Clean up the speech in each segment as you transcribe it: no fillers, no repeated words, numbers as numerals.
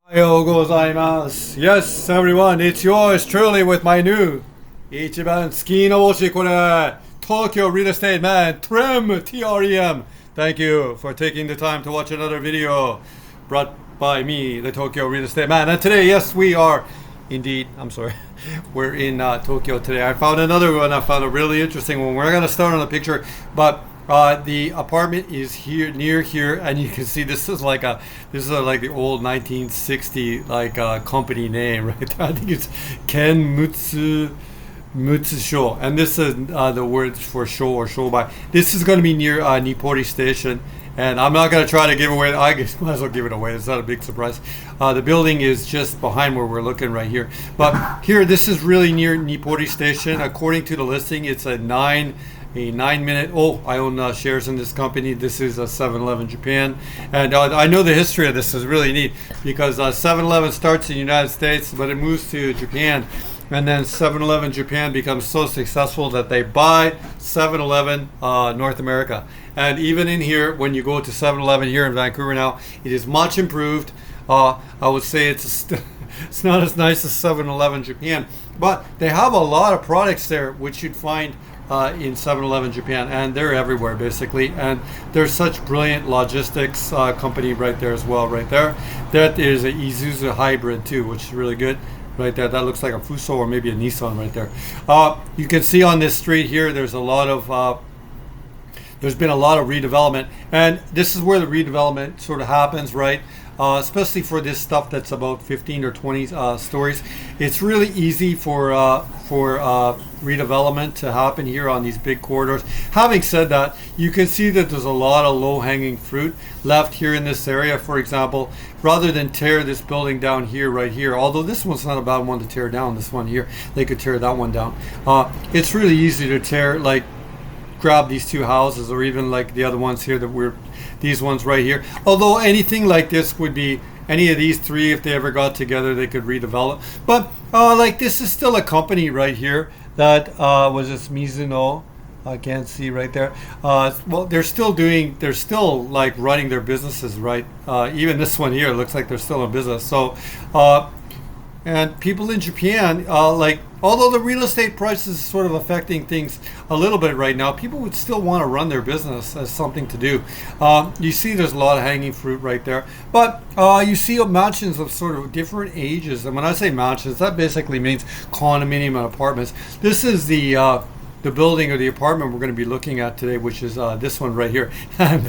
Ohayou gozaimasu. Yes, everyone, it's yours truly with my new Ichiban Ski no Oshi kore Tokyo Real Estate Man TREM TREM. Thank you for taking the time to watch another video brought by me, the Tokyo Real Estate Man. And today, yes, we are indeed, we're in Tokyo today. I found another one. I found a really interesting one. We're going to start on the picture, but the apartment is here, near here, and you can see this is like the old 1960 company name, right? I think it's Ken Mutsusho, and this is the word for show or show by. This is going to be near Nippori Station, and I'm not going to try to give away. I guess might as well give it away. It's not a big surprise. The building is just behind where we're looking right here. But here, this is really near Nippori Station. According to the listing, it's a 9-minute. Oh, I own shares in this company. This is a 7-Eleven Japan, and I know the history of this is really neat because 7-Eleven starts in the United States, but it moves to Japan, and then 7-Eleven Japan becomes so successful that they buy 7-Eleven North America. And even in here, when you go to 7-Eleven here in Vancouver now, it is much improved. I would say it's not as nice as 7-Eleven Japan, but they have a lot of products there which you'd find in 7-Eleven Japan, and they're everywhere basically, and there's such brilliant logistics company right there as well. Right there, that is a Isuzu hybrid too, which is really good. Right there, that looks like a Fuso or maybe a Nissan right there. You can see on this street here, there's been a lot of redevelopment, and this is where the redevelopment sort of happens, right? Especially for this stuff that's about 15 or 20 stories. It's really easy for redevelopment to happen here on these big corridors. Having said that, you can see that there's a lot of low-hanging fruit left here in this area. For example, rather than tear this building down here, right here, although this one's not a bad one to tear down, this one here, they could tear that one down. It's really easy to tear, grab these two houses, or even like the other ones here these ones right here. Although anything like this would be, any of these three, if they ever got together, they could redevelop. But this is still a company right here that was this Mizuno. I can't see right there. Well, they're still running their businesses, right? Even this one here looks like they're still in business. So, and people in Japan, although the real estate prices is sort of affecting things a little bit right now, people would still want to run their business as something to do. You see there's a lot of hanging fruit right there. But you see mansions of sort of different ages. And when I say mansions, that basically means condominium and apartments. This is the building or the apartment we're going to be looking at today, which is this one right here. And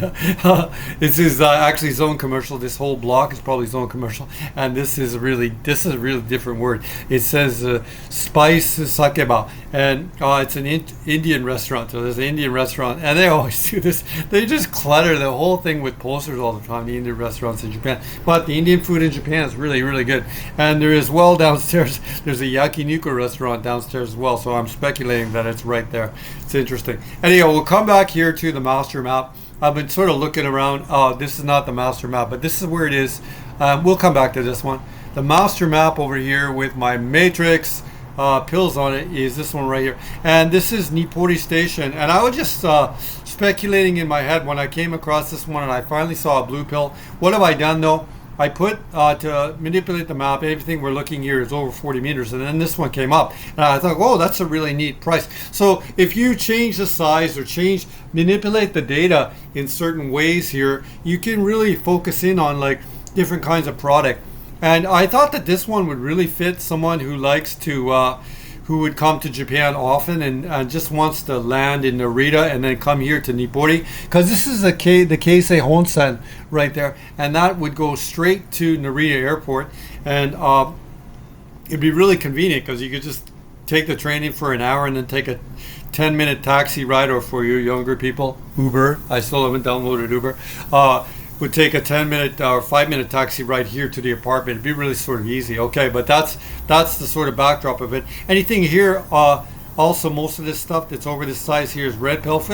this is actually zone commercial. This whole block is probably zone commercial, and this is a really different word. It says spice sakeba, and it's an Indian restaurant. So there's an Indian restaurant, and they always do this. They just clutter the whole thing with posters all the time, the Indian restaurants in Japan. But the Indian food in Japan is really, really good. And there is, well, downstairs, there's a yakiniku restaurant downstairs as well, so I'm speculating that it's right there. It's interesting. Anyhow, we'll come back here to the master map. I've been sort of looking around. This is not the master map, but this is where it is. We'll come back to this one. The master map over here with my matrix pills on it is this one right here. And this is Nippori Station. And I was just speculating in my head when I came across this one and I finally saw a blue pill. What have I done though? I put to manipulate the map, everything we're looking here is over 40 meters, and then this one came up, and I thought, oh, that's a really neat price. So if you change the size or manipulate the data in certain ways here, you can really focus in on different kinds of product. And I thought that this one would really fit someone who likes to who would come to Japan often and just wants to land in Narita and then come here to Nippori, because this is the Keisei Honsen right there, and that would go straight to Narita Airport, and it'd be really convenient because you could just take the train in for an hour and then take a 10-minute taxi ride, or for you younger people, Uber. I still haven't downloaded Uber. Would take a 10-minute or 5-minute taxi right here to the apartment. It'd be really sort of easy. Okay, but that's the sort of backdrop of it. Anything here, also most of this stuff that's over this size here is red pill.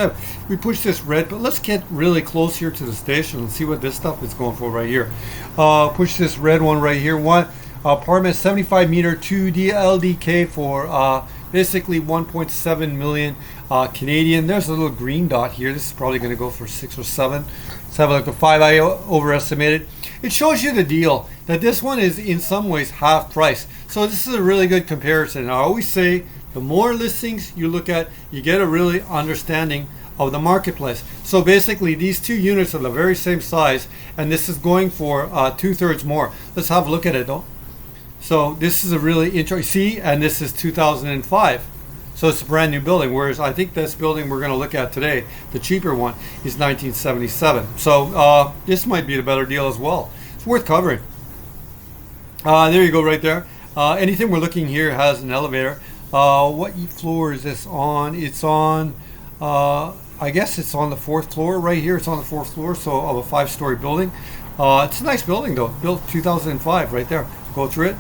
We push this red pill. Let's get really close here to the station and see what this stuff is going for right here. Push this red one right here. One apartment, 75 meter, 2D LDK for basically 1.7 million Canadian. There's a little green dot here. This is probably going to go for 6 or 7. Let's have a look at 5. I overestimated. It shows you the deal. that this one is in some ways half price. So this is a really good comparison. I always say the more listings you look at, you get a really understanding of the marketplace. So basically these two units are the very same size, and this is going for 2/3 more. Let's have a look at it though. So this is a really interesting, see, and this is 2005. So it's a brand new building, whereas I think this building we're going to look at today, the cheaper one, is 1977. So this might be the better deal as well. It's worth covering. There you go, right there. Anything we're looking here has an elevator. What floor is this on? It's on, I guess it's on the 4th floor right here. It's on the 4th floor, so of a 5-story building. It's a nice building though, built 2005 right there. Go through it.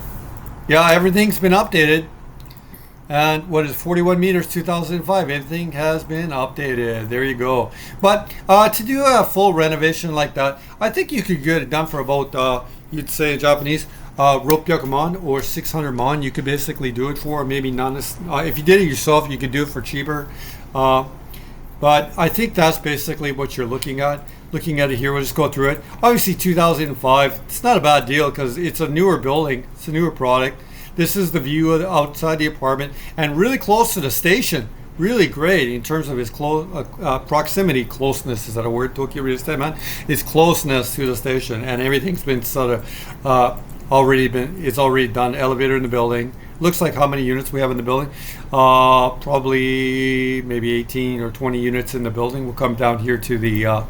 Yeah, everything's been updated. And what is 41 meters, 2005? Everything has been updated. There you go. But to do a full renovation like that, I think you could get it done for about, you'd say in Japanese, ropyakumon or 600 mon. You could basically do it for, maybe not. If you did it yourself, you could do it for cheaper. But I think that's basically what you're looking at. Looking at it here, we'll just go through it. Obviously, 2005. It's not a bad deal because it's a newer building. It's a newer product. This is the view of outside the apartment and really close to the station. Really great in terms of its proximity. Closeness, is that a word, Tokyo Real Estate Man? Its closeness to the station, and everything's been sort of it's already done. Elevator in the building. Looks like how many units we have in the building. Probably maybe 18 or 20 units in the building. We'll come down here to the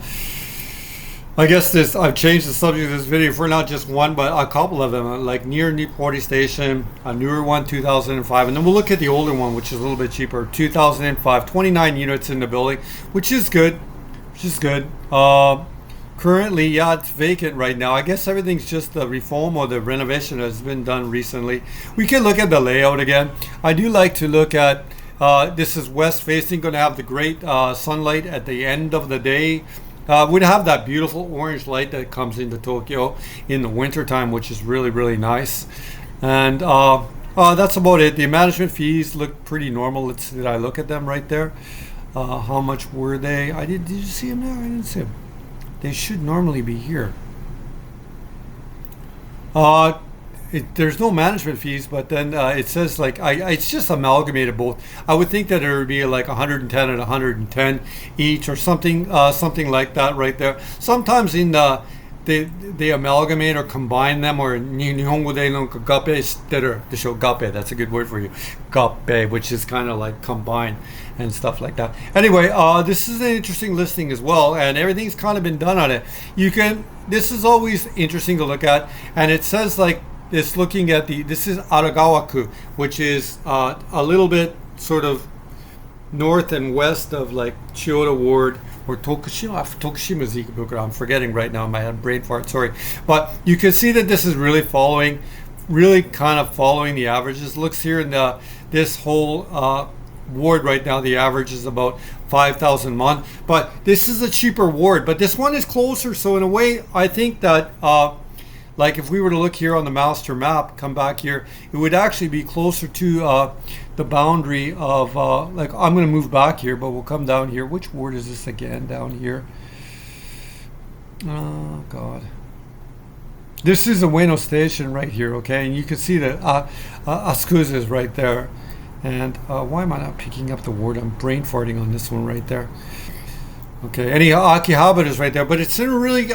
I guess I've changed the subject of this video for not just one, but a couple of them, like near Nippori Station, a newer one, 2005, and then we'll look at the older one, which is a little bit cheaper, 2005, 29 units in the building, which is good, currently, yeah, it's vacant right now. I guess everything's just the reform or the renovation has been done recently. We can look at the layout again. I do like to look at, this is west facing, going to have the great sunlight at the end of the day. We'd have that beautiful orange light that comes into Tokyo in the winter time, which is really, really nice. And that's about it. The management fees look pretty normal. Did I look at them right there? How much were they? Did you see them there? I didn't see them. They should normally be here. There's no management fees, but then it says like it's just amalgamated both. I would think that it would be like 110 and 110 each or something like that right there. Sometimes in they amalgamate or combine them, or Nihongo de no gape shitteru desho, gape, that's a good word for you, gape, which is kind of like combine and stuff like that. Anyway, this is an interesting listing as well, and everything's kind of been done on it. This is always interesting to look at, and it says like it's looking at this is Aragawa-ku, which is a little bit sort of north and west of like Chiyoda Ward or Tokushima's Ikubuka. I'm forgetting right now. My brain fart. Sorry, but you can see that this is really kind of following the averages. Looks here in this whole ward right now. The average is about 5,000 mon, but this is a cheaper ward. But this one is closer, so in a way, I think that. Like if we were to look here on the master map, come back here, it would actually be closer to the boundary of, like I'm going to move back here, but we'll come down here. Which ward is this again down here? Oh, God. This is the Ueno station right here, okay? And you can see that Asukusa is right there. And why am I not picking up the word? I'm brain farting on this one right there. Okay, anyhow, Akihabara is right there, but it's in a really,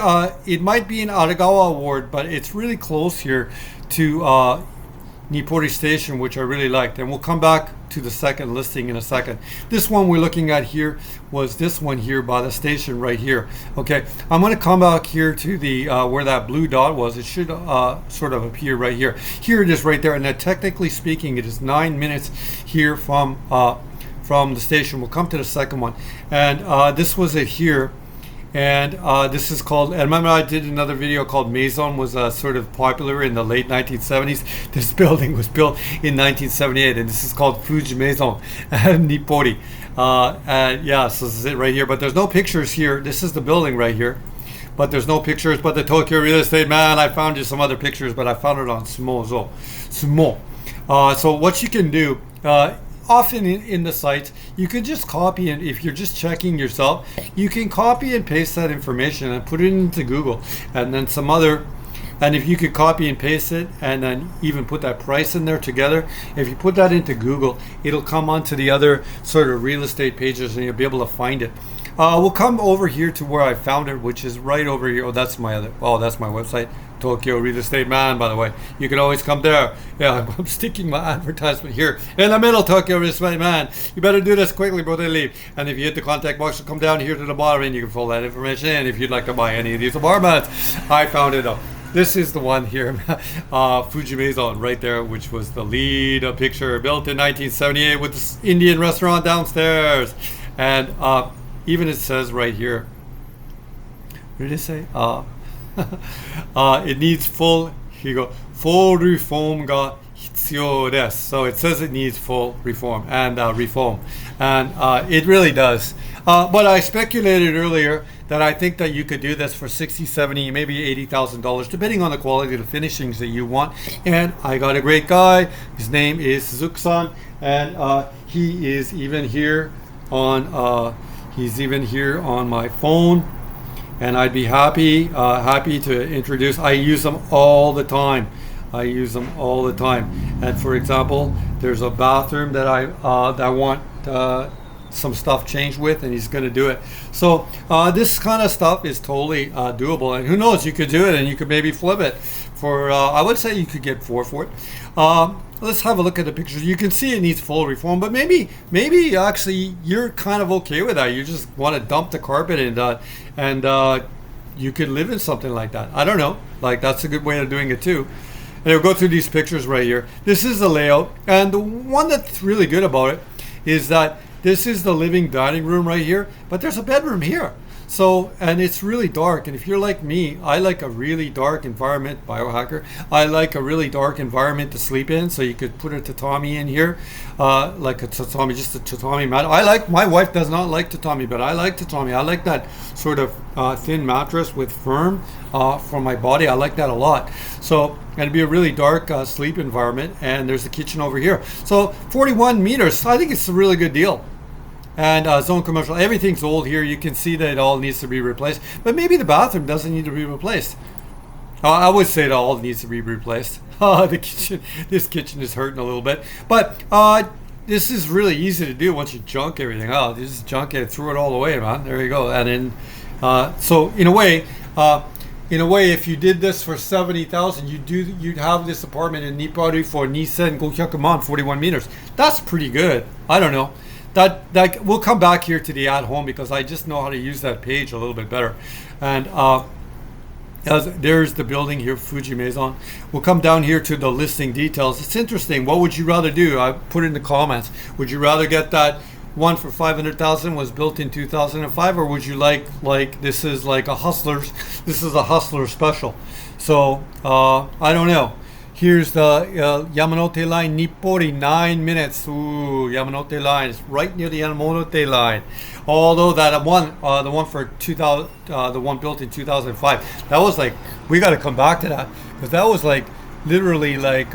it might be an Aragawa ward, but it's really close here to Nippori Station, which I really liked. And we'll come back to the second listing in a second. This one we're looking at here was this one here by the station right here. Okay, I'm going to come back here to the where that blue dot was. It should sort of appear right here. Here it is right there, and now technically speaking, it is 9 minutes here from the station. We'll come to the second one, and this was it here, and this is called, and remember I did another video called Maison was sort of popular in the late 1970s. This building was built in 1978, and this is called Fuji Maison Nippori. Yeah, so this is it right here, but there's no pictures here. This is the building right here, but there's no pictures. But the Tokyo Real Estate Man, I found you some other pictures, but I found it on Sumo. So what you can do, often in the sites, you can just copy, and if you're just checking yourself, you can copy and paste that information and put it into Google, and then some other And if you could copy and paste it and then even put that price in there together, if you put that into Google, it'll come onto the other sort of real estate pages and you'll be able to find it. We'll come over here to where I found it, which is right over here. That's my website, Tokyo Real Estate Man, by the way. You can always come there. Yeah, I'm sticking my advertisement here in the middle, Tokyo Real Estate Man. You better do this quickly before they leave. And if you hit the contact box, come down here to the bottom and you can fill that information in if you'd like to buy any of these apartments. I found it up. This is the one here, Fuji Maison, right there, which was the lead picture, built in 1978 with this Indian restaurant downstairs. And even it says right here, what did it say? It needs full reform ga hitsuyo desu. So it says it needs full reform and reform. And it really does. But I speculated earlier that I think that you could do this for $60,000, $70,000, maybe $80,000, depending on the quality of the finishings that you want. And I got a great guy. His name is Suzuki-san, and he is even here on my phone. And I'd be happy to introduce. I use them all the time. And for example, there's a bathroom that I want some stuff changed with, and he's going to do it. So this kind of stuff is totally doable, and who knows, you could do it and you could maybe flip it for I would say you could get $4 for it. Let's have a look at the pictures. You can see it needs full reform, but maybe actually you're kind of okay with that. You just want to dump the carpet and you could live in something like that. I don't know, like that's a good way of doing it too. And we'll go through these pictures right here. This is the layout, and the one that's really good about it is that this is the living dining room right here, but there's a bedroom here. So, and it's really dark. And if you're like me, I like a really dark environment, biohacker. I like a really dark environment to sleep in. So you could put a tatami in here, like a tatami, just a tatami mat. My wife does not like tatami, but I like tatami. I like that sort of thin mattress with firm for my body. I like that a lot. So, and it'd be a really dark sleep environment. And there's the kitchen over here. So 41 meters, I think it's a really good deal. And zone commercial, everything's old here. You can see that it all needs to be replaced. But maybe the bathroom doesn't need to be replaced. I would say it all needs to be replaced. This kitchen is hurting a little bit. But this is really easy to do once you junk everything out. You just junk it, throw it all away, man. There you go. And then, so in a way, if you did this for $70,000, you'd have this apartment in Nippori for 2,500 man, 41 meters. That's pretty good. I don't know. That we'll come back here to the at home because I just know how to use that page a little bit better. And there's the building here, Fuji Maison. We'll come down here to the listing details. It's interesting. What would you rather do? I put in the comments. Would you rather get that one for $500,000 was built in 2005, or would you like this is like a hustler's? This is a hustler special. So I don't know. Here's the Yamanote line, Nippori, 9 minutes. Ooh, Yamanote line is right near the Yamanote line. Although that one, the one for 2000, the one built in 2005, that was like, we got to come back to that because that was like literally like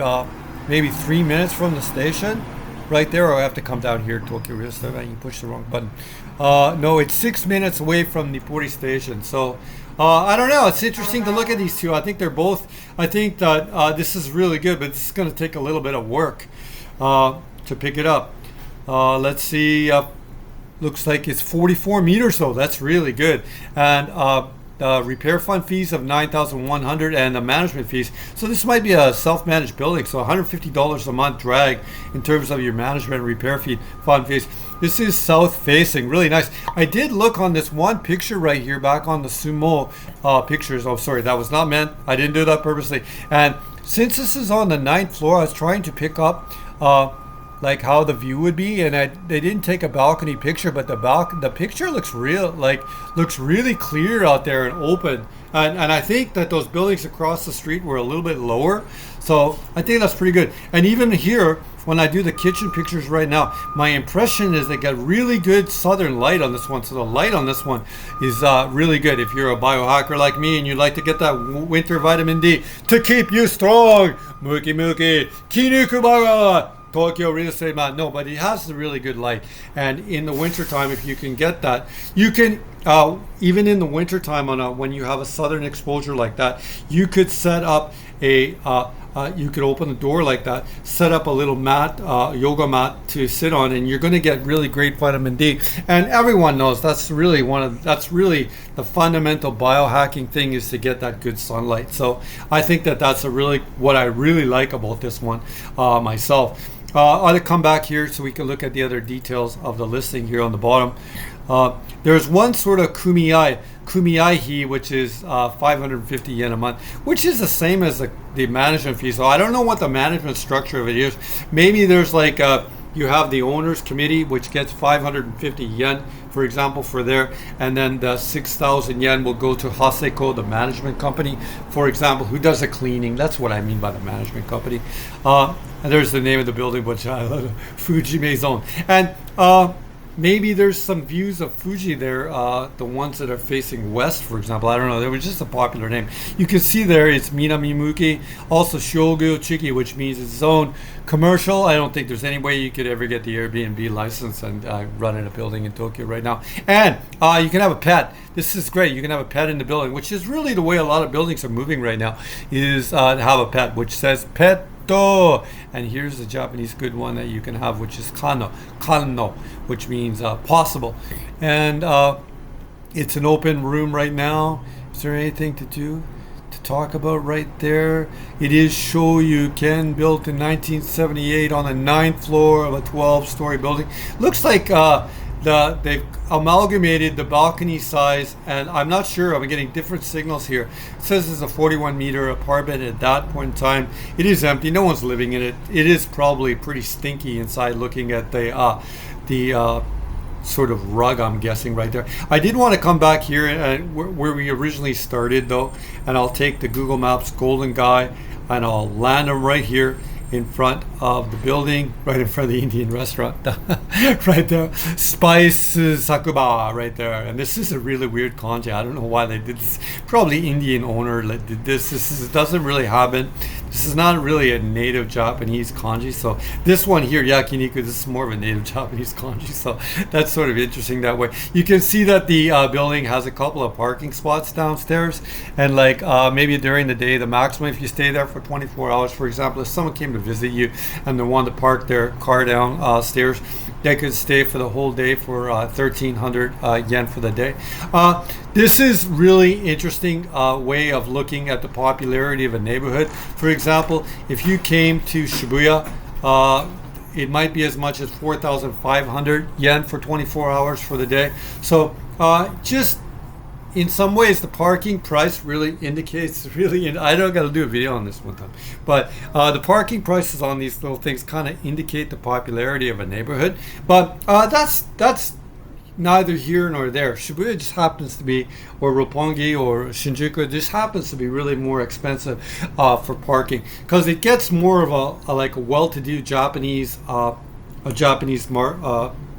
maybe 3 minutes from the station, right there. Or I have to come down here, Tokyo Real Estate. You push the wrong button. No, it's 6 minutes away from Nippori station. So. I don't know. It's interesting to look at these two. I think they're both. I think that this is really good, but this is going to take a little bit of work to pick it up. Let's see. Looks like it's 44 meters though. That's really good. And repair fund fees of $9,100 and the management fees. So this might be a self-managed building. So $150 a month drag in terms of your management and repair fund fees. This is south facing, really nice. I did look on this one picture right here, back on the sumo pictures. Oh, sorry, that was not meant. I didn't do that purposely. And since this is on the 9th floor, I was trying to pick up like how the view would be, and they didn't take a balcony picture, but the picture looks looks really clear out there and open. And I think that those buildings across the street were a little bit lower, so I think that's pretty good. And even here, when I do the kitchen pictures right now, my impression is they got really good southern light on this one. So the light on this one is really good. If you're a biohacker like me and you'd like to get that winter vitamin D to keep you strong, Muki Muki, Kinuku Baga, Tokyo real estate man. No, but it has a really good light. And in the wintertime, if you can get that, you can, even in the wintertime when you have a southern exposure like that, you could set up you could open the door like that, set up a little mat, yoga mat to sit on, and you're going to get really great vitamin D. And everyone knows that's really the fundamental biohacking thing, is to get that good sunlight. So I think that's what I really like about this one myself. I'll come back here so we can look at the other details of the listing here on the bottom. There's one sort of kumiyaihi, which is 550 yen a month, which is the same as the management fee. So I don't know what the management structure of it is. Maybe there's like you have the owners committee, which gets 550 yen, for example, for there, and then the 6,000 yen will go to Haseko, the management company, for example, who does the cleaning. That's what I mean by the management company. And there's the name of the building, which I love, Fuji Maison. And maybe there's some views of Fuji there, the ones that are facing west, for example. I don't know. It was just a popular name. You can see there it's Minamimuki, also Shogu Chiki, which means it's its own commercial. I don't think there's any way you could ever get the Airbnb license and run in a building in Tokyo right now. And you can have a pet. This is great. You can have a pet in the building, which is really the way a lot of buildings are moving right now, is to have a pet, which says pet. And here's the Japanese good one that you can have, which is kanno, which means possible. And it's an open room right now. Is there anything to talk about right there? It is Shoryuken, built in 1978 on the 9th floor of a 12-story building. Looks like they've amalgamated the balcony size, and I'm not sure, I'm getting different signals here. It says it's a 41-meter apartment at that point in time. It is empty, no one's living in it. It is probably pretty stinky inside, looking at the sort of rug, I'm guessing, right there. I did want to come back here where we originally started, though, and I'll take the Google Maps Golden Guy and I'll land them right here in front of the building, right in front of the Indian restaurant, right there. Spice Sakuba, right there. And this is a really weird kanji. I don't know why they did this. Probably Indian owner did this. It doesn't really happen. This is not really a native Japanese kanji. So this one here, yakiniku, this is more of a native Japanese kanji. So that's sort of interesting that way. You can see that the building has a couple of parking spots downstairs. And like maybe during the day, the maximum, if you stay there for 24 hours, for example, if someone came to visit you and they wanted to park their car downstairs, they could stay for the whole day for 1,300 yen for the day. This is really interesting way of looking at the popularity of a neighborhood. For example, if you came to Shibuya, it might be as much as 4,500 yen for 24 hours for the day. So just in some ways, the parking price really indicates, I don't got to do a video on this one time, but the parking prices on these little things kind of indicate the popularity of a neighborhood. But that's neither here nor there. Shibuya just happens to be, or Roppongi or Shinjuku, just happens to be really more expensive for parking, because it gets more of a well-to-do Japanese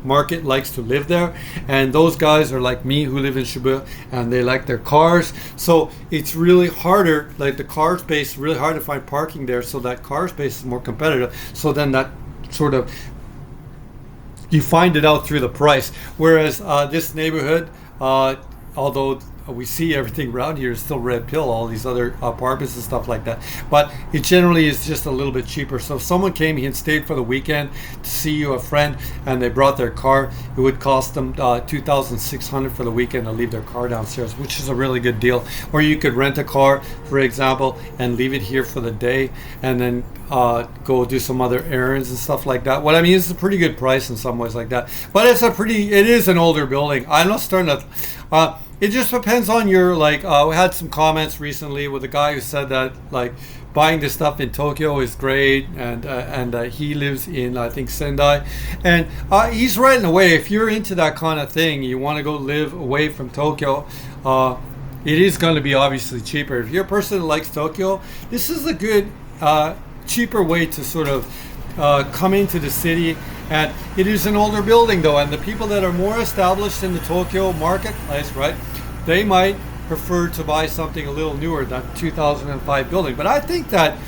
market likes to live there, and those guys are like me who live in Shibuya, and they like their cars. So it's really harder, like the car space is really hard to find parking there, so that car space is more competitive. So then that sort of, you find it out through the price. Whereas this neighborhood, although we see everything around here is still red pill, all these other apartments and stuff like that, but it generally is just a little bit cheaper. So if someone came here and stayed for the weekend to see you, a friend, and they brought their car, it would cost them 2,600 for the weekend to leave their car downstairs, which is a really good deal. Or you could rent a car, for example, and leave it here for the day, and then go do some other errands and stuff like that. What I mean, it's a pretty good price in some ways like that, but it is an older building. I'm not starting to it just depends on your, we had some comments recently with a guy who said that buying this stuff in Tokyo is great, and he lives in, I think, Sendai, and he's right in a way. If you're into that kind of thing, you want to go live away from Tokyo, it is going to be obviously cheaper. If you're a person that likes Tokyo, this is a good cheaper way to sort of come into the city. And it is an older building, though, and the people that are more established in the Tokyo marketplace, right, they might prefer to buy something a little newer, that 2005 building. But I think that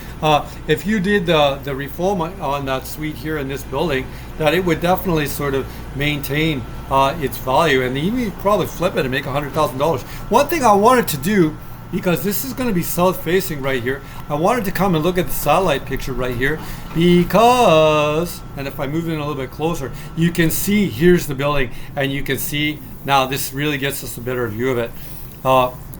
if you did the reform on that suite here in this building, that it would definitely sort of maintain its value, and even you'd probably flip it and make $100,000. One thing I wanted to do, because this is going to be south facing right here, I wanted to come and look at the satellite picture right here, because, and if I move in a little bit closer, you can see here's the building, and you can see now this really gets us a better view of it.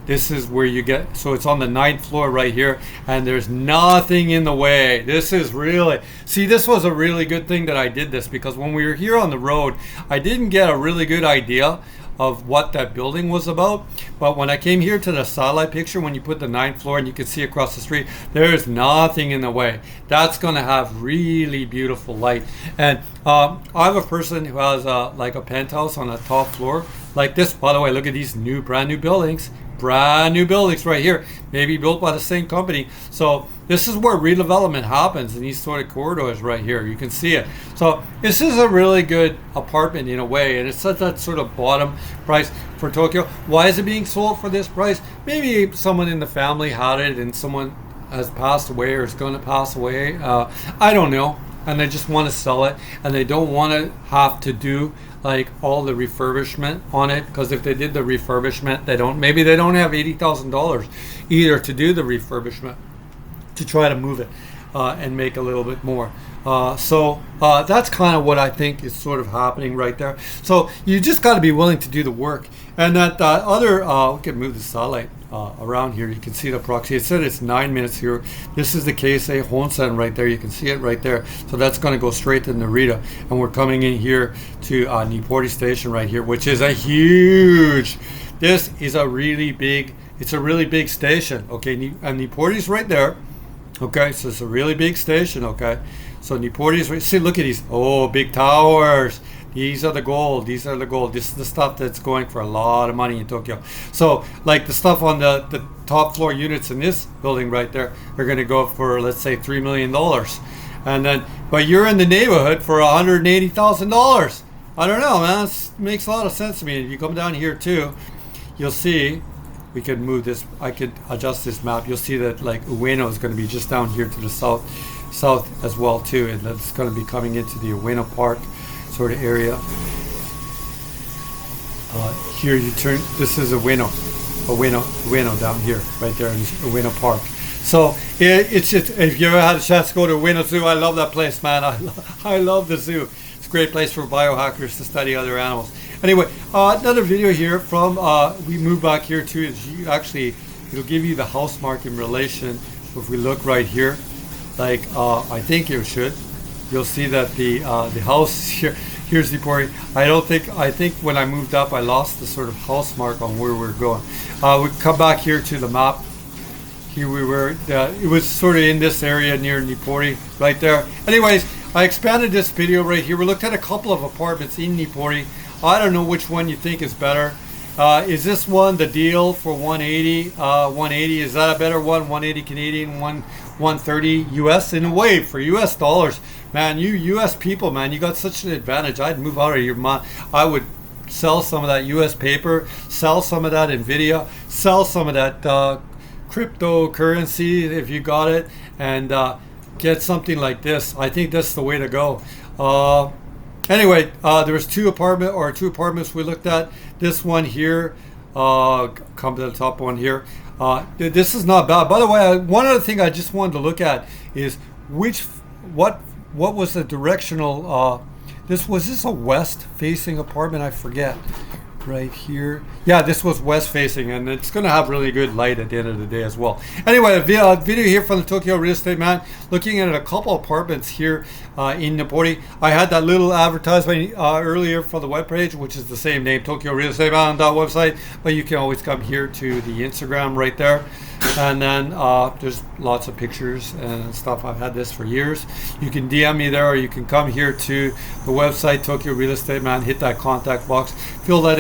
This is where you get, so it's on the 9th floor right here, and there's nothing in the way. This is really, see, this was a really good thing that I did this, because when we were here on the road, I didn't get a really good idea of what that building was about. But when I came here to the satellite picture, when you put the 9th floor and you can see across the street, there's nothing in the way. That's gonna have really beautiful light. And I have a person who has like a penthouse on the top floor like this. By the way, look at these brand new buildings right here, maybe built by the same company. So this is where redevelopment happens in these sort of corridors right here. You can see it. So this is a really good apartment in a way, and it's at that sort of bottom price for Tokyo. Why is it being sold for this price? Maybe someone in the family had it and someone has passed away or is going to pass away. I don't know. And they just want to sell it, and they don't want to have to do like all the refurbishment on it, because if they did the refurbishment, maybe they don't have $80,000 either to do the refurbishment to try to move it and make a little bit more. So that's kind of what I think is sort of happening right there. So you just got to be willing to do the work. And that other, we can move the satellite around here. You can see the proxy. It said it's 9 minutes here. This is the Keisei Honsen right there. You can see it right there. So that's going to go straight to Narita. And we're coming in here to Nippori Station right here, which is this is a really big, it's a really big station. Okay, and Nippori's right there. Okay, so it's a really big station. Okay, so Nippori's right. See, look at these. Oh, big towers. These are the gold. This is the stuff that's going for a lot of money in Tokyo. So, like the stuff on the top floor units in this building right there are going to go for, let's say, $3 million. And then, but you're in the neighborhood for $180,000. I don't know, man. This makes a lot of sense to me. If you come down here too, you'll see. We could move this. I could adjust this map. You'll see that like Ueno is going to be just down here to the south as well too, and that's going to be coming into the Ueno Park sort of area. Here you turn. This is Ueno down here, right there in Ueno Park. So it's just, if you ever had a chance to go to Ueno Zoo, I love that place, man. I love the zoo. It's a great place for biohackers to study other animals. Anyway, another video here from, we move back here too. It'll give you the house mark in relation. If we look right here, like I think you should, you'll see that the house here, here's Nippori. I think when I moved up, I lost the sort of house mark on where we're going. We come back here to the map. Here we were, it was sort of in this area near Nippori, right there. Anyways, I expanded this video right here. We looked at a couple of apartments in Nippori. I don't know which one you think is better. Is this one the deal for 180? 180, is that a better one? 180 Canadian, 130 US? In a way, for US dollars, man, you US people, man, you got such an advantage. I'd move out of your mind. I would sell some of that US paper, sell some of that Nvidia, sell some of that cryptocurrency if you got it, and get something like this. I think that's the way to go. Anyway, there was two apartments we looked at. This one here, come to the top one here. This is not bad. By the way, one other thing I just wanted to look at is what was the directional. Was this a west-facing apartment? I forget. Right here. Yeah, this was west facing, and it's going to have really good light at the end of the day as well. Anyway, a video here from the Tokyo Real Estate Man, looking at a couple apartments here in Nippori. I had that little advertisement earlier for the webpage, which is the same name, Tokyo Real Estate Man website, but you can always come here to the Instagram right there. And then there's lots of pictures and stuff. I've had this for years. You can DM me there, or you can come here to the website, Tokyo Real Estate Man, hit that contact box, fill that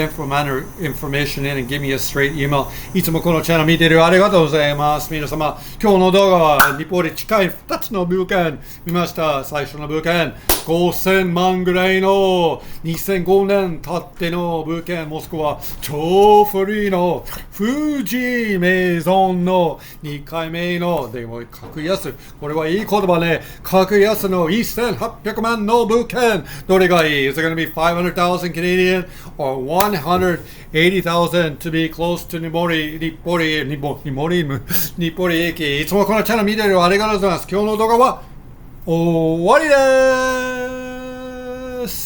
information in and give me a straight email. いつもこのチャンネル見てるありがとうございます。皆様、今日の動画はニポリ近い2つの物件見ました。最初の物件、5000万ぐらいの2005年経っての物件、もしくは超古いの富士メゾンの2回目の、でも格安、これはいい言葉ね、格安の1800万の物件、どれがいい？ Is it going to be 500,000 Canadian or 180,000 to be close to Nippori駅？いつもこのチャンネル見てるありがとうございます。今日の動画は終わりです。